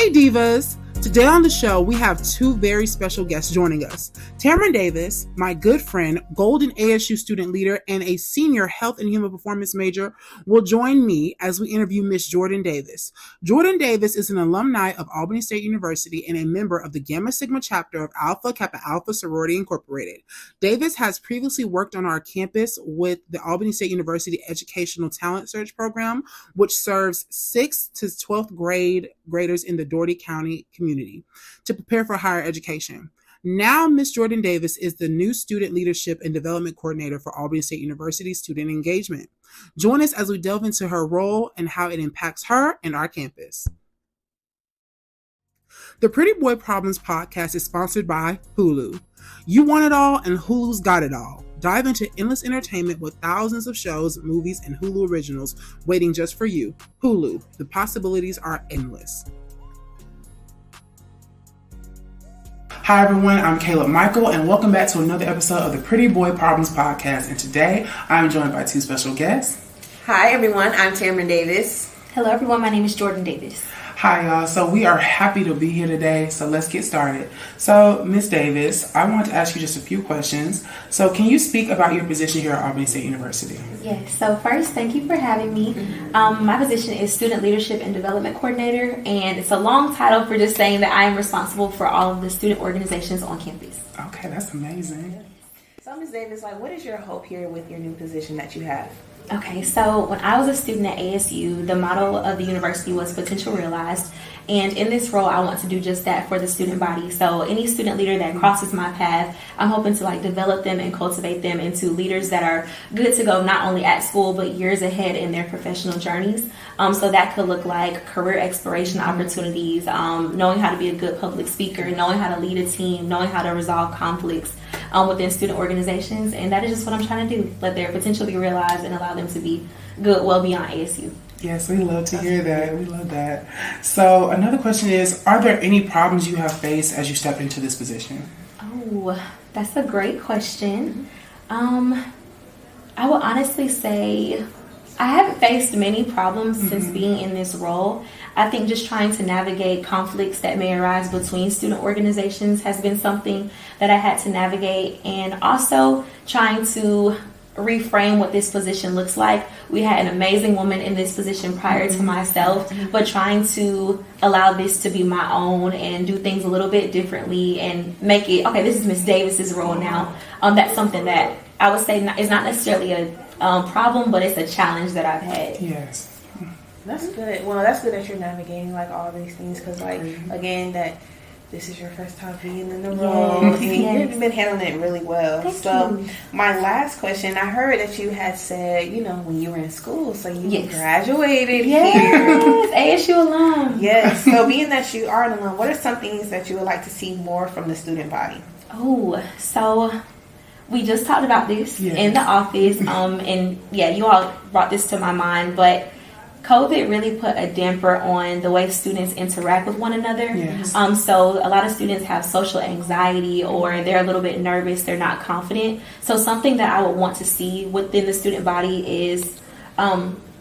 Hey Divas! Today on the show, we have two very special guests joining us. Tamron Davis, my good friend, Golden ASU student leader, and a senior health and human performance major, will join me as we interview Miss Jordan Davis. Jordan Davis is an alumni of Albany State University and a member of the Gamma Sigma chapter of Alpha Kappa Alpha Sorority Incorporated. Davis has previously worked on our campus with the Albany State University Educational Talent Search Program, which serves 6th to 12th graders in the Dougherty County community to prepare for higher education. Now, Miss Jordan Davis is the new Student Leadership and Development Coordinator for Albany State University Student Engagement. Join us as we delve into her role and how it impacts her and our campus. The Pretty Boy Problems podcast is sponsored by Hulu. You want it all, and Hulu's got it all. Dive into endless entertainment with thousands of shows, movies, and Hulu originals waiting just for you. Hulu, the possibilities are endless. Hi everyone, I'm Caleb Michael, and welcome back to another episode of the Pretty Boy Problems podcast. And today, I'm joined by two special guests. Hi everyone, I'm Tamron Davis. Hello everyone, my name is Jordan Davis. Hi y'all, so we are happy to be here today, so let's get started. So, Ms. Davis, I want to ask you just a few questions. So, can you speak about your position here at Albany State University? Yes, so first, thank you for having me. My position is Student Leadership and Development Coordinator, and it's a long title for just saying that I am responsible for all of the student organizations on campus. Okay, that's amazing. So, Ms. Davis, what is your hope here with your new position that you have? Okay, so when I was a student at ASU, the motto of the university was potential realized. And in this role, I want to do just that for the student body. So any student leader that crosses my path, I'm hoping to develop them and cultivate them into leaders that are good to go not only at school, but years ahead in their professional journeys. So that could look like career exploration opportunities, knowing how to be a good public speaker, knowing how to lead a team, knowing how to resolve conflicts within student organizations. And that is just what I'm trying to do, let their potential be realized and allow them to be good well beyond ASU. Yes, we love to hear that. We love that. So another question is, are there any problems you have faced as you step into this position? Oh, that's a great question. I will honestly say I haven't faced many problems since being in this role. I think just trying to navigate conflicts that may arise between student organizations has been something that I had to navigate, and also trying to reframe what this position looks like. We had an amazing woman in this position prior to myself, but trying to allow this to be my own and do things a little bit differently and make it, okay, this is Miss Davis's role now. That's something that I would say is not necessarily a problem, but it's a challenge that I've had. Yes. That's good. Well, that's good that you're navigating all these things because again, that this is your first time being in the role. Yes. You've been handling it really well. Thank so you. My last question, I heard that you had said, when you were in school, so you graduated here. Yes, ASU alum. Yes. So being that you are an alum, what are some things that you would like to see more from the student body? Oh, so we just talked about this in the office. And you all brought this to my mind, but COVID really put a damper on the way students interact with one another. Yes. So a lot of students have social anxiety, or they're a little bit nervous, they're not confident. So something that I would want to see within the student body is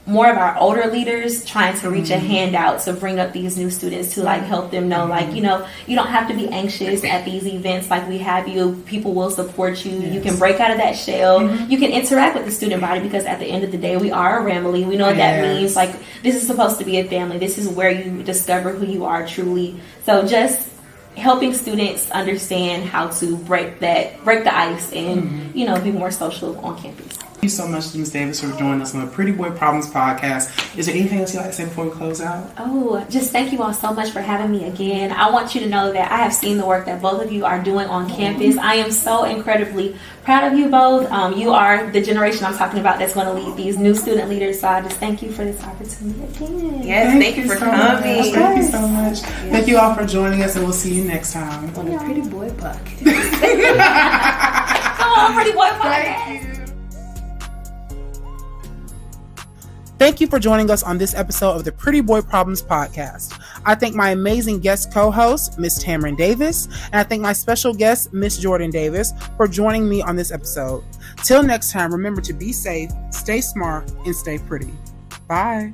more of our older leaders trying to reach a hand out to bring up these new students to help them know you don't have to be anxious at these events. We have you, people will support you. You can break out of that shell. You can interact with the student body, because at the end of the day, we are a family. We know what that means. This is supposed to be a family. This is where you discover who you are truly. So just helping students understand how to break the ice and be more social on campus. Thank you so much, Ms. Davis, for joining us on the Pretty Boy Problems podcast. Is there anything else you'd like to say before we close out? Oh, just thank you all so much for having me again. I want you to know that I have seen the work that both of you are doing on campus. I am so incredibly proud of you both. You are the generation I'm talking about that's going to lead these new student leaders. So I just thank you for this opportunity again. Yes, thank you for coming. Thank you so much. Thank you all for joining us, and we'll see you next time on the Pretty Boy podcast. Come on, Pretty Boy podcast. Thank you. Thank you for joining us on this episode of the Pretty Boy Problems podcast. I thank my amazing guest co-host, Miss Tamron Davis, and I thank my special guest, Miss Jordan Davis, for joining me on this episode. Till next time, remember to be safe, stay smart, and stay pretty. Bye.